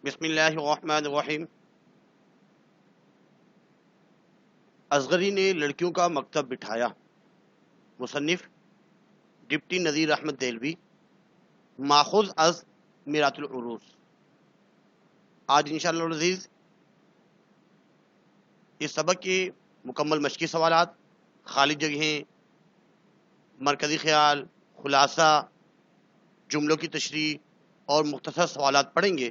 بسم اللہ الرحمن الرحیم۔ اصغری نے لڑکیوں کا مکتب بٹھایا۔ مصنف ڈپٹی نذیر احمد دہلوی، ماخوذ از میرات العروس۔ آج انشاءاللہ العزیز اس سبق کے مکمل مشقی سوالات، خالی جگہیں، مرکزی خیال، خلاصہ، جملوں کی تشریح اور مختصر سوالات پڑھیں گے۔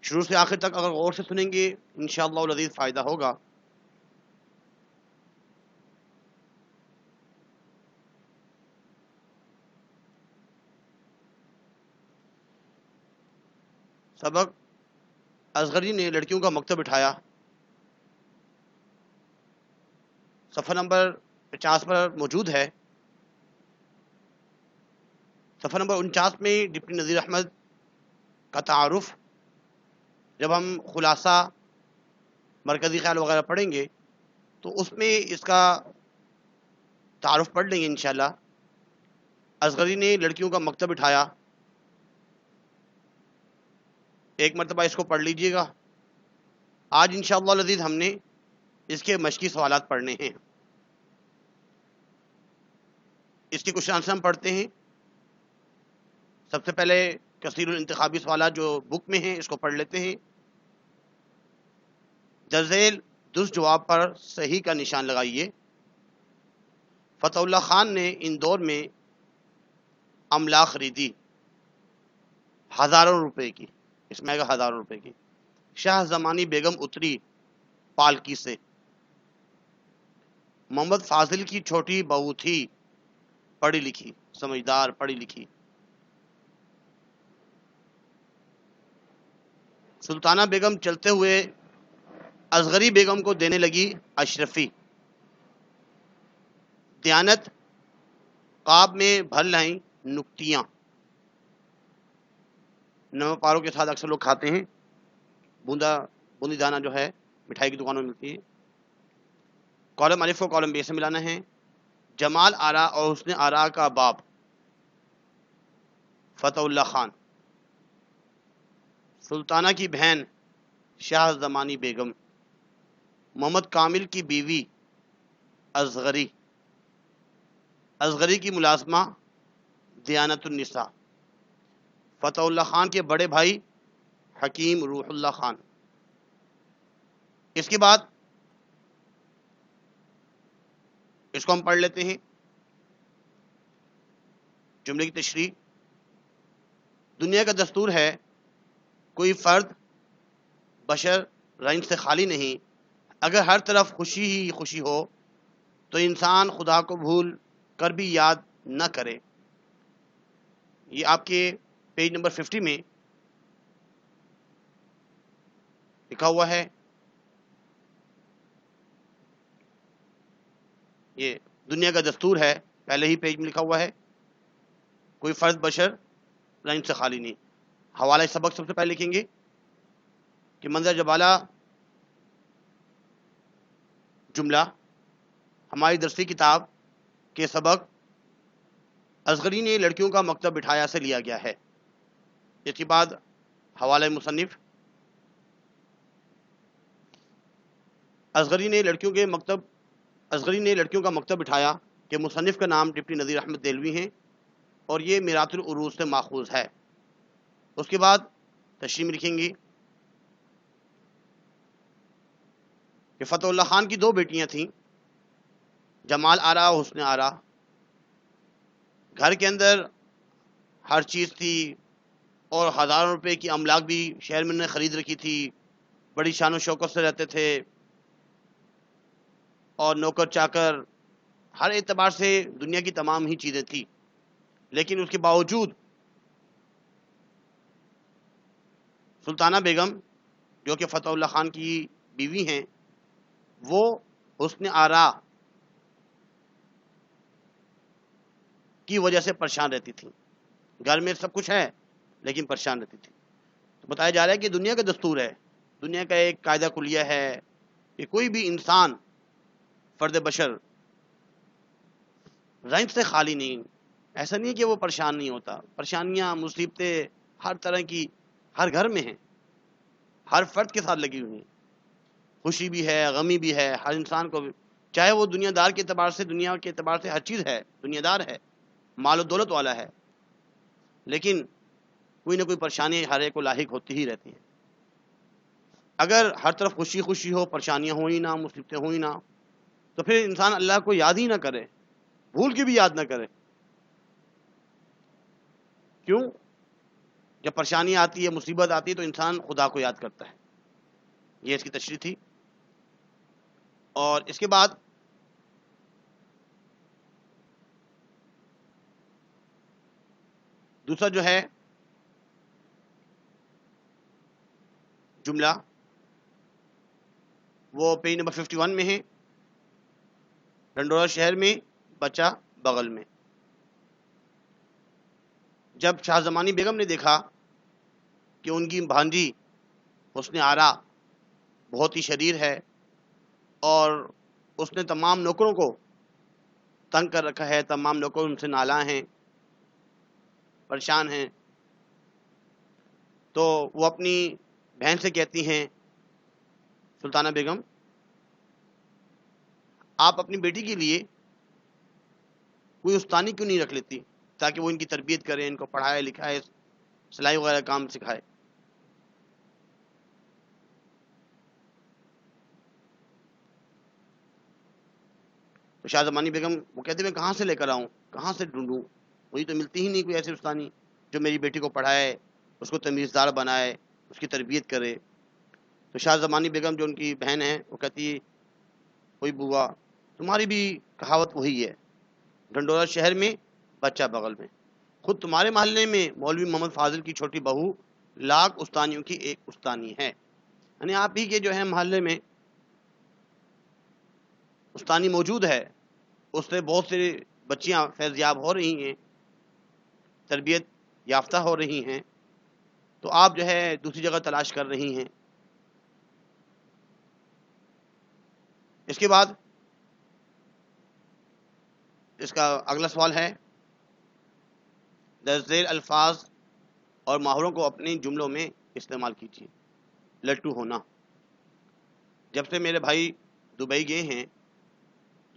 شروع سے آخر تک اگر غور سے سنیں گے انشاءاللہ العزیز فائدہ ہوگا۔ سبق اصغری نے لڑکیوں کا مکتب بٹھایا، صفحہ نمبر 50 پر موجود ہے۔ صفحہ نمبر 49 میں ڈپٹی نذیر احمد کا تعارف۔ جب ہم خلاصہ، مرکزی خیال وغیرہ پڑھیں گے تو اس میں اس کا تعارف پڑھ لیں گے انشاءاللہ۔ اصغری نے لڑکیوں کا مکتب بٹھایا، ایک مرتبہ اس کو پڑھ لیجئے گا۔ آج انشاءاللہ العزیز ہم نے اس کے مشقی سوالات پڑھنے ہیں۔ اس کے کچھ آنسر ہم پڑھتے ہیں۔ سب سے پہلے کثیر الانتخابی سوالات جو بک میں ہیں اس کو پڑھ لیتے ہیں۔ درذیل درست جواب پر صحیح کا نشان لگائیے۔ فتح اللہ خان نے اندور میں املاک خریدی ہزاروں روپے کی، اس میں آئے گا ہزاروں روپے کی۔ شاہ زمانی بیگم اتری پالکی سے۔ محمد فاضل کی چھوٹی بہو تھی، پڑھی لکھی، سمجھدار، پڑھی لکھی۔ سلطانہ بیگم چلتے ہوئے اصغری بیگم کو دینے لگی اشرفی۔ دیانت قاب میں بھر لائیں نکتیاں۔ نمک پاروں کے ساتھ اکثر لوگ کھاتے ہیں، بوندی دانہ جو ہے مٹھائی کی دکانوں میں ملتی ہے۔ کالم الف کو کالم بے سے ملانا ہے۔ جمال آرا اور حسن آرا کا باب، فتح اللہ خان۔ سلطانہ کی بہن شاہ زمانی بیگم۔ محمد کامل کی بیوی اصغری۔ اصغری کی ملازمہ دیانت النساء۔ فتح اللہ خان کے بڑے بھائی حکیم روح اللہ خان۔ اس کے بعد اس کو ہم پڑھ لیتے ہیں، جملے کی تشریح۔ دنیا کا دستور ہے کوئی فرد بشر رنج سے خالی نہیں۔ اگر ہر طرف خوشی ہی خوشی ہو تو انسان خدا کو بھول کر بھی یاد نہ کرے۔ یہ آپ کے پیج نمبر 50 میں لکھا ہوا ہے۔ یہ دنیا کا دستور ہے، پہلے ہی پیج میں لکھا ہوا ہے، کوئی فرد بشر رنج سے خالی نہیں۔ حوالہ سبق سب سے پہلے لکھیں گے کہ منظر جبالہ جملہ ہماری درسی کتاب کے سبق اصغری نے لڑکیوں کا مکتب بٹھایا سے لیا گیا ہے۔ اس کے بعد حوالہ مصنف۔ اصغری نے لڑکیوں کا مکتب بٹھایا کہ مصنف کا نام ڈپٹی نذیر احمد دہلوی ہیں اور یہ میرات العروس سے ماخوذ ہے۔ اس کے بعد تشریح میں لکھیں گی کہ فتح اللہ خان کی 2 بیٹیاں تھیں، جمال آرا اور حسن آرا۔ گھر کے اندر ہر چیز تھی اور ہزاروں روپے کی املاک بھی شہر میں نے خرید رکھی تھی، بڑی شان و شوکت سے رہتے تھے، اور نوکر چاکر ہر اعتبار سے دنیا کی تمام ہی چیزیں تھی۔ لیکن اس کے باوجود سلطانہ بیگم جو کہ فتح اللہ خان کی بیوی ہیں، وہ حسن آرا کی وجہ سے پریشان رہتی تھی۔ گھر میں سب کچھ ہے لیکن پریشان رہتی تھی۔ تو بتایا جا رہا ہے کہ دنیا کا دستور ہے، دنیا کا ایک قاعدہ کلیہ ہے کہ کوئی بھی انسان، فرد بشر رنج سے خالی نہیں۔ ایسا نہیں کہ وہ پریشان نہیں ہوتا، پریشانیاں، مصیبتیں ہر طرح کی ہر گھر میں ہیں، ہر فرد کے ساتھ لگی ہوئی ہیں، خوشی بھی ہے، غمی بھی ہے، ہر انسان کو بھی، چاہے وہ دنیا دار کے اعتبار سے، دنیا کے اعتبار سے ہر چیز ہے، دنیا دار ہے، مال و دولت والا ہے، لیکن کوئی نہ کوئی پریشانی ہر ایک کو لاحق ہوتی ہی رہتی ہیں۔ اگر ہر طرف خوشی خوشی ہو، پریشانیاں ہوں ہی نہ، مصیبتیں ہوں ہی نہ، تو پھر انسان اللہ کو یاد ہی نہ کرے، بھول کے بھی یاد نہ کرے۔ کیوں؟ جب پریشانی آتی ہے، مصیبت آتی ہے، تو انسان خدا کو یاد کرتا ہے۔ یہ اس کی تشریح تھی۔ اور اس کے بعد دوسرا جو ہے جملہ، وہ پیج نمبر 51 میں ہے، ڈنڈورا شہر میں بچہ بغل میں۔ جب شاہ زمانی بیگم نے دیکھا کہ ان کی بھانجی حسن آرا بہت ہی شریر ہے اور اس نے تمام نوکروں کو تنگ کر رکھا ہے، تمام نوکر ان سے نالاں ہیں، پریشان ہیں، تو وہ اپنی بہن سے کہتی ہیں، سلطانہ بیگم آپ اپنی بیٹی کے لیے کوئی استانی کیوں نہیں رکھ لیتی، تاکہ وہ ان کی تربیت کرے، ان کو پڑھائے لکھائے، سلائی وغیرہ کام سکھائے۔ تو شاہ زمانی بیگم وہ کہتے میں کہاں سے لے کر آؤں، کہاں سے ڈھونڈوں، وہی تو ملتی ہی نہیں کوئی ایسی استانی جو میری بیٹی کو پڑھائے، اس کو تمیزدار بنائے، اس کی تربیت کرے۔ تو شاہ زمانی بیگم جو ان کی بہن ہے وہ کہتی، کوئی بوا تمہاری بھی کہاوت وہی ہے، ڈھنڈورا شہر میں بچہ بغل میں، خود تمہارے محلے میں مولوی محمد فاضل کی چھوٹی بہو لاکھ استانیوں کی ایک استانی ہے، یعنی آپ ہی کے جو ہے محلے میں استانی موجود ہے، اس سے بہت سی بچیاں فیض یاب ہو رہی ہیں، تربیت یافتہ ہو رہی ہیں، تو آپ جو ہے دوسری جگہ تلاش کر رہی ہیں۔ اس کے بعد اس کا اگلا سوال ہے، درج ذیل الفاظ اور محاوروں کو اپنے جملوں میں استعمال کیجیے۔ لٹو ہونا، جب سے میرے بھائی دبئی گئے ہیں،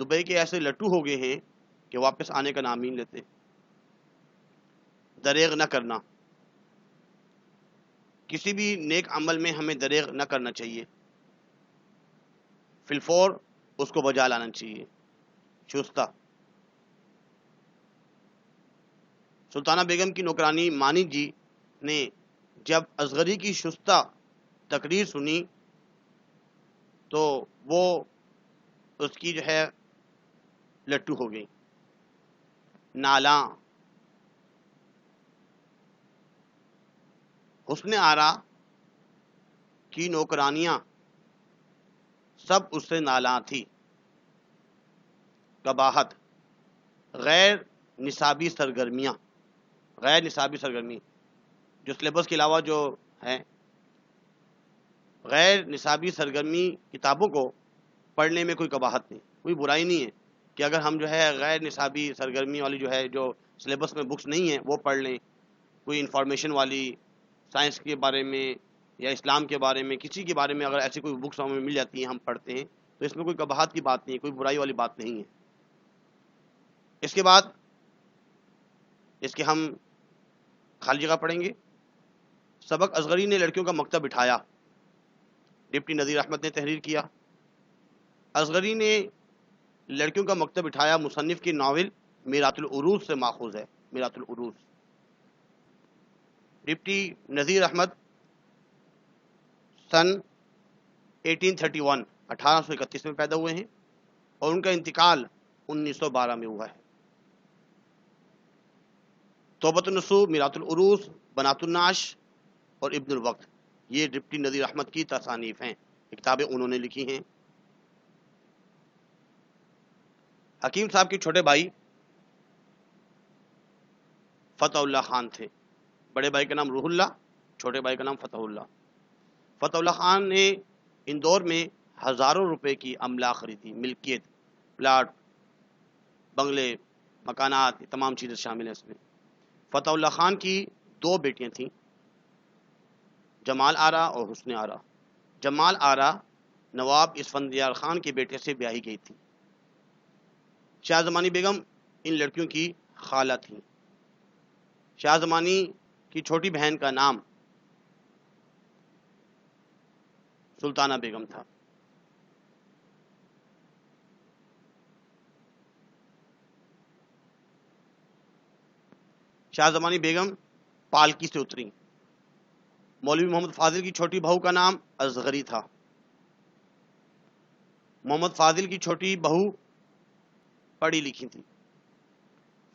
دبئی کے ایسے لٹو ہو گئے ہیں کہ واپس آنے کا نام ہی نہیں لیتے۔ دریغ نہ کرنا، کسی بھی نیک عمل میں ہمیں دریغ نہ کرنا چاہیے، فی الفور اس کو بجا لانا چاہیے۔ شستہ، سلطانہ بیگم کی نوکرانی مانی جی نے جب اصغری کی شستہ تقریر سنی تو وہ اس کی جو ہے لٹو ہو گئی۔ نالاں، حسن آرا کی نوکرانیاں سب اس سے نالاں تھی۔ قباحت، غیر نصابی سرگرمیاں، غیر نصابی سرگرمی جو سلیبس کے علاوہ جو ہے، غیر نصابی سرگرمی کتابوں کو پڑھنے میں کوئی قباحت نہیں، کوئی برائی نہیں ہے کہ اگر ہم جو ہے غیر نصابی سرگرمی والی جو ہے، جو سلیبس میں بکس نہیں ہیں وہ پڑھ لیں، کوئی انفارمیشن والی، سائنس کے بارے میں یا اسلام کے بارے میں، کسی کے بارے میں اگر ایسی کوئی بکس ہمیں مل جاتی ہیں ہم پڑھتے ہیں تو اس میں کوئی قباحت کی بات نہیں ہے، کوئی برائی والی بات نہیں ہے۔ اس کے بعد اس کے ہم خالی جگہ پڑھیں گے۔ سبق اصغری نے لڑکیوں کا مکتب بٹھایا، ڈپٹی نذیر احمد نے تحریر کیا۔ اصغری نے لڑکیوں کا مکتب بٹھایا مصنف کی ناول میرات العروض سے ماخوذ ہے، میرات العروض۔ ڈپٹی نذیر احمد سن 1831 میں پیدا ہوئے ہیں اور ان کا انتقال 1912 میں ہوا ہے۔ توبۃ النصوح، میرات العروض، بنات النعش اور ابن الوقت، یہ ڈپٹی نذیر احمد کی تصانیف ہیں، کتابیں انہوں نے لکھی ہیں۔ حکیم صاحب کے چھوٹے بھائی فتح اللہ خان تھے، بڑے بھائی کا نام روح اللہ، چھوٹے بھائی کا نام فتح اللہ۔ فتح اللہ خان نے اندور میں ہزاروں روپے کی املاک خریدی، ملکیت، پلاٹ، بنگلے، مکانات، تمام چیزیں شامل ہیں اس میں۔ فتح اللہ خان کی 2 بیٹیاں تھیں، جمال آرا اور حسن آرا۔ جمال آرا نواب اسفندیار خان کے بیٹے سے بیاہی گئی تھی۔ شاہ زمانی بیگم ان لڑکیوں کی خالہ تھیں۔ شاہ زمانی کی چھوٹی بہن کا نام سلطانہ بیگم تھا۔ شاہ زمانی بیگم پالکی سے اتری۔ مولوی محمد فاضل کی چھوٹی بہو کا نام اصغری تھا۔ محمد فاضل کی چھوٹی بہو پڑھی لکھی تھی۔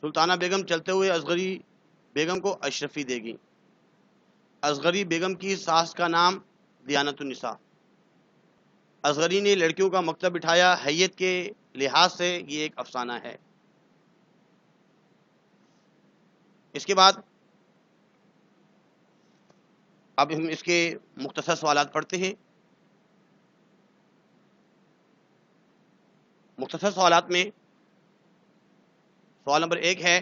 سلطانہ بیگم چلتے ہوئے اصغری بیگم کو اشرفی دے گی۔ اصغری بیگم کی ساس کا نام دیانت النساء۔ اصغری نے لڑکیوں کا مکتب بٹھایا۔ حیت کے لحاظ سے یہ ایک افسانہ ہے۔ اس کے بعد اب ہم اس کے مختصر سوالات پڑھتے ہیں۔ مختصر سوالات میں سوال نمبر 1 ہے،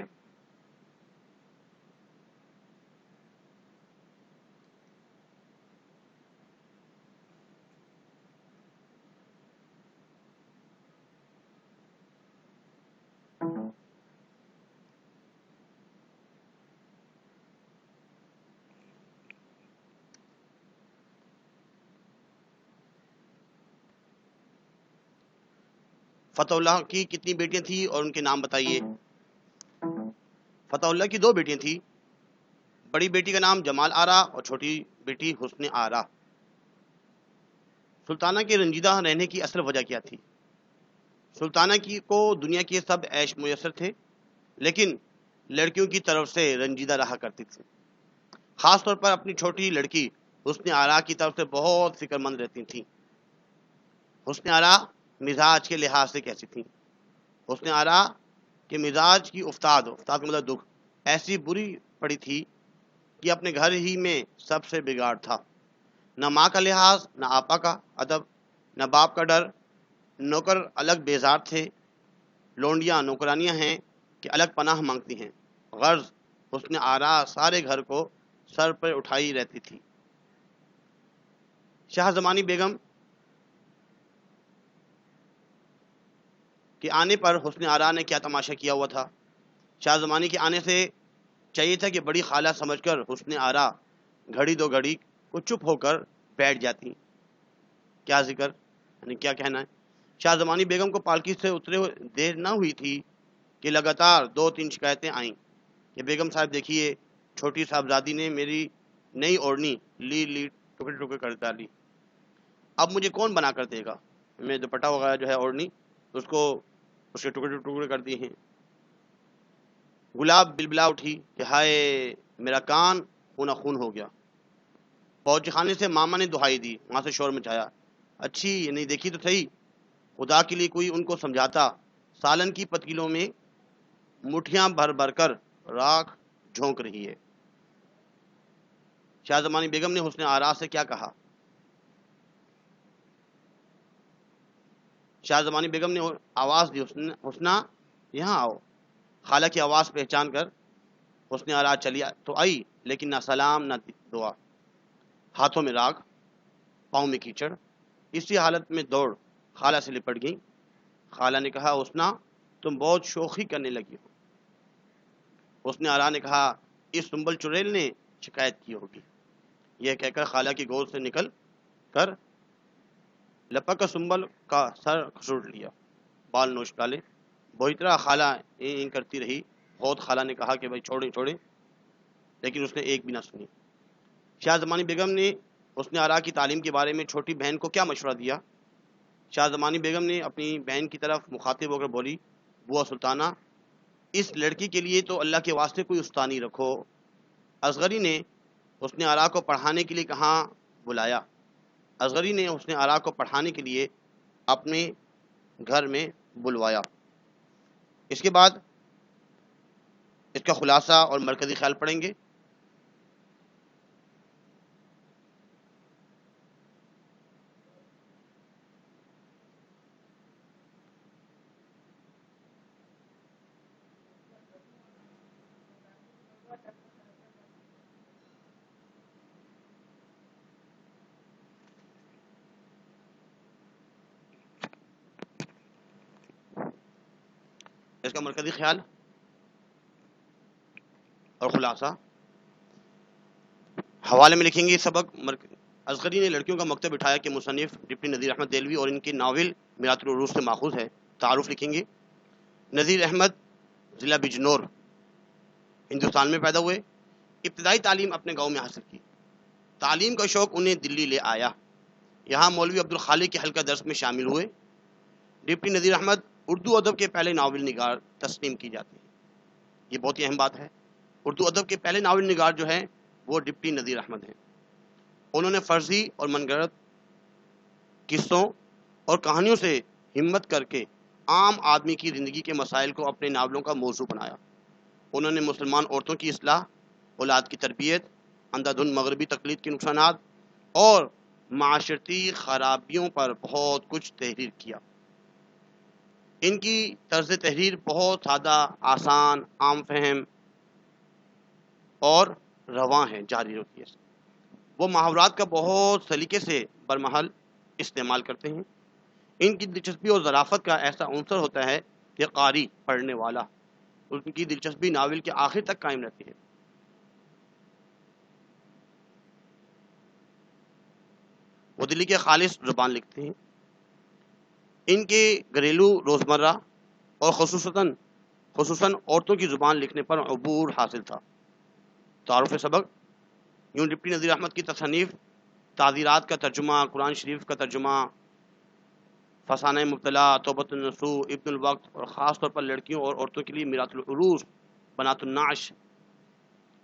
فتح اللہ کی کتنی بیٹیاں تھیں اور ان کے نام بتائیے۔ فتح اللہ کی 2 بیٹیاں تھیں۔ بڑی بیٹی کا نام جمال آرا اور چھوٹی بیٹی حسن آرا۔ سلطانہ کے رنجیدہ رہنے کی اصل وجہ کیا تھی؟ سلطانہ کو دنیا کے سب عیش میسر تھے، لیکن لڑکیوں کی طرف سے رنجیدہ رہا کرتی تھی۔ خاص طور پر اپنی چھوٹی لڑکی حسن آرا کی طرف سے بہت فکر مند رہتی تھیں۔ حسن آرا مزاج کے لحاظ سے کیسی تھیں؟ حسن آرا کے مزاج کی افتاد کا مطلب دکھ ایسی بری پڑی تھی کہ اپنے گھر ہی میں سب سے بگاڑ تھا۔ نہ ماں کا لحاظ، نہ آپا کا ادب، نہ باپ کا ڈر۔ نوکر الگ بیزار تھے، لونڈیاں نوکرانیاں ہیں کہ الگ پناہ مانگتی ہیں۔ غرض حسن آرا سارے گھر کو سر پر اٹھائی رہتی تھی۔ شاہ زمانی بیگم کے آنے پر حسن آرا نے کیا تماشا کیا ہوا تھا؟ شاہ زمانی کے آنے سے چاہیے تھا کہ بڑی خالہ سمجھ کر حسن آرا گھڑی 2 گھڑی کو چپ ہو کر بیٹھ جاتی۔ کیا ذکر یعنی کیا کہنا ہے؟ شاہ زمانی بیگم کو پالکی سے اترے ہوئے دیر نہ ہوئی تھی کہ لگاتار 2-3 شکایتیں آئیں کہ بیگم صاحب دیکھیے، چھوٹی صاحبزادی نے میری نئی اوڑھنی لی ٹکڑے ٹکڑے کر ڈالی، اب مجھے کون بنا کر دے گا؟ میں دوپٹہ وغیرہ جو ہے اوڑھنی اس کے ٹکڑے ٹکڑے کر دیے ہیں۔ گلاب بلبلا اٹھی کہ ہائے میرا کان خون خون ہو گیا۔ فوجی خانے سے ماما نے دہائی دی، وہاں سے شور مچایا، اچھی یہ نہیں دیکھی تو صحیح، خدا کے لیے کوئی ان کو سمجھاتا، سالن کی پتیلوں میں مٹھیاں بھر بھر کر راکھ جھونک رہی ہے۔ شاہ زمانی بیگم نے حسن آرا سے کیا کہا؟ شاہ زمانی بیگم نے آواز دی، حسنہ یہاں آؤ۔ خالہ کی آواز پہچان کر حسن آرا چلی تو آئی، لیکن نہ سلام نہ دعا۔ ہاتھوں میں راکھ، پاؤں میں کیچڑ، اسی حالت میں دوڑ خالہ سے لپٹ گئی۔ خالہ نے کہا، حسنہ تم بہت شوخی کرنے لگی ہو۔ حسن آرا نے کہا، اس سنبل چڑیل نے شکایت کی ہوگی۔ یہ کہہ کر خالہ کی گود سے نکل کر لپک کر سنبل کا سر کھسوٹ لیا، بال نوچ ڈالے۔ بہترا خالہ این کرتی رہی۔ بہت خالہ نے کہا کہ بھائی چھوڑیں، لیکن اس نے ایک بھی نہ سنی۔ شاہ زمانی بیگم نے حسن آرا کی تعلیم کے بارے میں چھوٹی بہن کو کیا مشورہ دیا؟ شاہ زمانی بیگم نے اپنی بہن کی طرف مخاطب ہو کر بولی، بوا سلطانہ اس لڑکی کے لیے تو اللہ کے واسطے کوئی استانی رکھو۔ اصغری نے حسن آرا کو پڑھانے کے لیے کہاں بلایا؟ اصغری نے حسن آرا کو پڑھانے کے لیے اپنے گھر میں بلوایا۔ اس کے بعد اس کا خلاصہ اور مرکزی خیال پڑھیں گے۔ اس کا مرکزی خیال اور خلاصہ حوالے میں لکھیں گے. سبق اصغری نے لڑکیوں کا مکتب اٹھایا کہ مصنف ڈپٹی نذیر احمد دہلوی اور ان کے ناول میرات العروس سے ماخوذ ہے. تعارف لکھیں گے. نذیر احمد ضلع بجنور ہندوستان میں پیدا ہوئے. ابتدائی تعلیم اپنے گاؤں میں حاصل کی. تعلیم کا شوق انہیں دلی لے آیا. یہاں مولوی عبدالخالق کے حلقہ درس میں شامل ہوئے. ڈپٹی نذیر احمد اردو ادب کے پہلے ناول نگار تسلیم کی جاتی ہے. یہ بہت ہی اہم بات ہے. اردو ادب کے پہلے ناول نگار جو ہیں وہ ڈپٹی نذیر احمد ہیں. انہوں نے فرضی اور من گھڑت قصوں اور کہانیوں سے ہمت کر کے عام آدمی کی زندگی کے مسائل کو اپنے ناولوں کا موضوع بنایا. انہوں نے مسلمان عورتوں کی اصلاح، اولاد کی تربیت، اندھا دھند مغربی تقلید کے نقصانات اور معاشرتی خرابیوں پر بہت کچھ تحریر کیا. ان کی طرز تحریر بہت سادہ، آسان، عام فہم اور رواں ہے، جاری ہوتی ہے. وہ محاورات کا بہت سلیقے سے برمحل استعمال کرتے ہیں. ان کی دلچسپی اور ظرافت کا ایسا عنصر ہوتا ہے کہ قاری پڑھنے والا ان کی دلچسپی ناول کے آخر تک قائم رہتی ہے. وہ دلی کے خالص زبان لکھتے ہیں. ان کے گھریلو روزمرہ اور خصوصاً عورتوں کی زبان لکھنے پر عبور حاصل تھا. تعارف سبق یوں ڈپٹی نذیر احمد کی تصانیف تعزیرات کا ترجمہ، قرآن شریف کا ترجمہ، فسانہ مبتلا، توبۃ النصوح، ابن الوقت اور خاص طور پر لڑکیوں اور عورتوں کے لیے میرات العروس، بنات النعش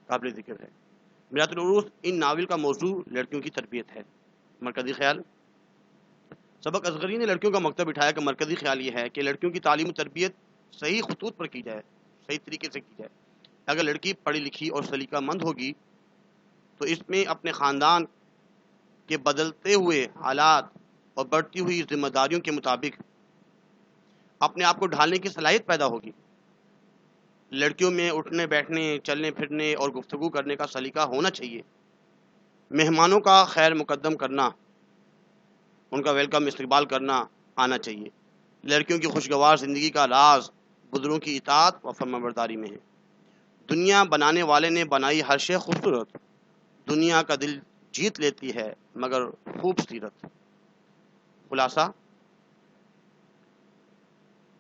قابل ذکر ہے. میرات العروس ان ناول کا موضوع لڑکیوں کی تربیت ہے. مرکزی خیال. سبق اصغری نے لڑکیوں کا مکتب اٹھایا کہ مرکزی خیال یہ ہے کہ لڑکیوں کی تعلیم و تربیت صحیح خطوط پر کی جائے، صحیح طریقے سے کی جائے. اگر لڑکی پڑھی لکھی اور سلیقہ مند ہوگی تو اس میں اپنے خاندان کے بدلتے ہوئے حالات اور بڑھتی ہوئی ذمہ داریوں کے مطابق اپنے آپ کو ڈھالنے کی صلاحیت پیدا ہوگی. لڑکیوں میں اٹھنے بیٹھنے، چلنے پھرنے اور گفتگو کرنے کا سلیقہ ہونا چاہیے. مہمانوں کا خیر مقدم کرنا، ان کا ویلکم استقبال کرنا آنا چاہیے. لڑکیوں کی خوشگوار زندگی کا راز بزرگوں کی اطاعت و فرمانبرداری میں ہے. دنیا بنانے والے نے بنائی ہر شے خوبصورت، دنیا کا دل جیت لیتی ہے مگر خوب سیرت. خلاصہ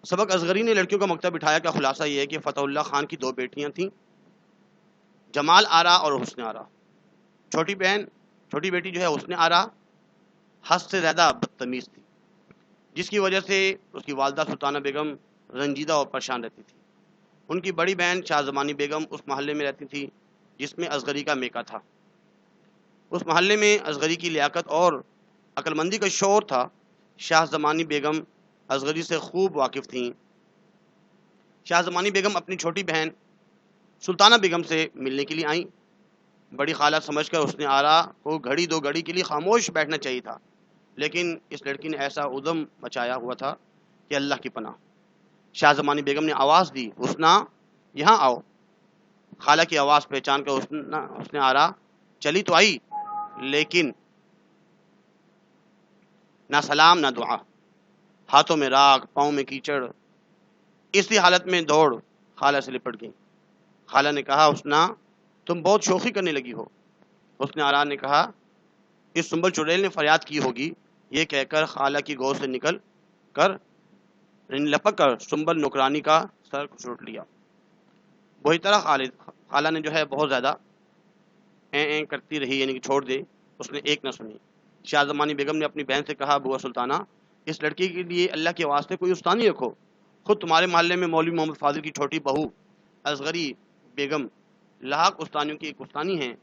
سبق اصغری نے لڑکیوں کا مکتب اٹھایا کا خلاصہ یہ ہے کہ فتح اللہ خان کی 2 بیٹیاں تھیں، جمال آرا اور حسن آرا. چھوٹی بیٹی جو ہے حسن آرا حد سے زیادہ بدتمیز تھی، جس کی وجہ سے اس کی والدہ سلطانہ بیگم رنجیدہ اور پریشان رہتی تھی. ان کی بڑی بہن شاہ زمانی بیگم اس محلے میں رہتی تھی جس میں اصغری کا میکہ تھا. اس محلے میں اصغری کی لیاقت اور عقل مندی کا شور تھا. شاہ زمانی بیگم اصغری سے خوب واقف تھیں. شاہ زمانی بیگم اپنی چھوٹی بہن سلطانہ بیگم سے ملنے کے لیے آئیں. بڑی خالہ سمجھ کر اس نے آرا کو گھڑی 2 گھڑی کے لیے خاموش بیٹھنا چاہیے تھا، لیکن اس لڑکی نے ایسا ادم مچایا ہوا تھا کہ اللہ کی پناہ. شاہ زمانی بیگم نے آواز دی، حسنہ یہاں آؤ. خالہ کی آواز پہچان کر حسن آرا چلی تو آئی، لیکن نہ سلام نہ دعا. ہاتھوں میں راکھ، پاؤں میں کیچڑ. اسی حالت میں دوڑ خالہ سے لپٹ گئی. خالہ نے کہا، حسنہ تم بہت شوخی کرنے لگی ہو. حسن آرا نے کہا، اس سنبل چڑیل نے فریاد کی ہوگی. یہ کہہ کر خالہ کی گود سے نکل کر لپک کر سنبل نوکرانی کا سر چھوٹ لیا. وہی طرح خالہ نے جو ہے بہت زیادہ این کرتی رہی، یعنی کہ چھوڑ دے. اس نے ایک نہ سنی. شاہ زمانی بیگم نے اپنی بہن سے کہا، بوا سلطانہ اس لڑکی کے لیے اللہ کے واسطے کوئی استانی رکھو. خود تمہارے محلے میں مولوی محمد فاضل کی چھوٹی بہو اصغری بیگم لاحق استانیوں کی ایک استانی ہیں.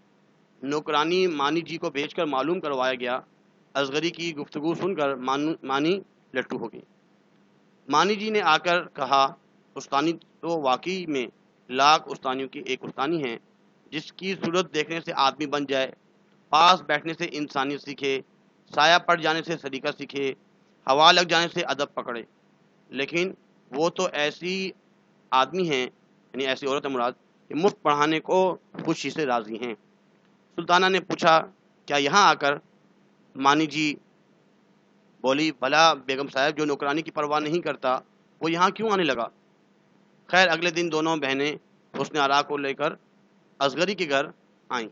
نوکرانی مانی جی کو بھیج کر معلوم کروایا گیا. اصغری کی گفتگو سن کر مانی لٹو ہو گئی. مانی جی نے آ کر کہا، استانی تو واقعی میں لاکھ استانیوں کی ایک استانی ہیں، جس کی صورت دیکھنے سے آدمی بن جائے، پاس بیٹھنے سے انسانیت سیکھے، سایہ پڑ جانے سے سلیقہ سیکھے، ہوا لگ جانے سے ادب پکڑے. لیکن وہ تو ایسی آدمی ہیں، یعنی ایسی عورت مراد، کہ مفت پڑھانے کو خوشی سے راضی ہیں. سلطانہ نے پوچھا، کیا یہاں آ کر؟ مانی جی بولی، بھلا بیگم صاحب جو نوکرانی کی پرواہ نہیں کرتا وہ یہاں کیوں آنے لگا؟ خیر اگلے دن دونوں بہنیں حسن آرا کو لے کر اصغری کے گھر آئیں۔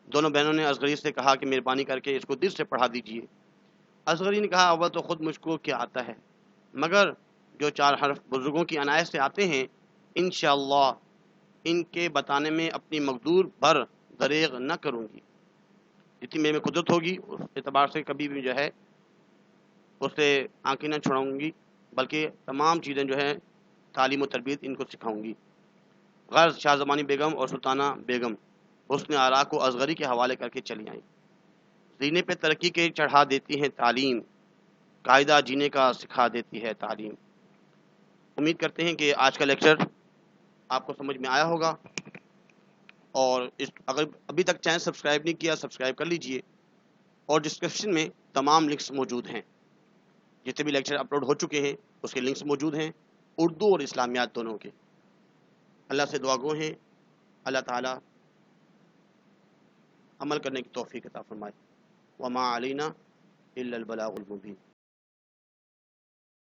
دونوں بہنوں نے اصغری سے کہا کہ مہربانی کر کے اس کو دل سے پڑھا دیجیے۔ اصغری نے کہا اول تو خود مجھ کو کیا آتا ہے، مگر جو 4 حرف بزرگوں کی عنایت سے آتے ہیں انشاءاللہ ان کے بتانے میں اپنی مقدور بھر دریغ نہ کروں گی۔ جتنی میرے میں قدرت ہوگی اس اعتبار سے کبھی بھی جو ہے اس سے آنکھیں نہ چھڑاؤں گی، بلکہ تمام چیزیں جو ہے تعلیم و تربیت ان کو سکھاؤں گی۔ غرض شاہ زمانی بیگم اور سلطانہ بیگم حسن آرا کو اصغری کے حوالے کر کے چلی آئیں۔ سینے پہ ترقی کے چڑھا دیتی ہیں تعلیم، قاعدہ جینے کا سکھا دیتی ہے تعلیم۔ امید کرتے ہیں کہ آج کا لیکچر آپ کو سمجھ میں آیا ہوگا، اور اگر ابھی تک چینل سبسکرائب نہیں کیا سبسکرائب کر لیجئے، اور ڈسکرپشن میں تمام لنکس موجود ہیں، جتنے بھی لیکچر اپلوڈ ہو چکے ہیں اس کے لنکس موجود ہیں، اردو اور اسلامیات دونوں کے۔ اللہ سے دعا گو ہیں اللہ تعالی عمل کرنے کی توفیق عطا فرمائے۔ وما علینا الا البلاغ المبین۔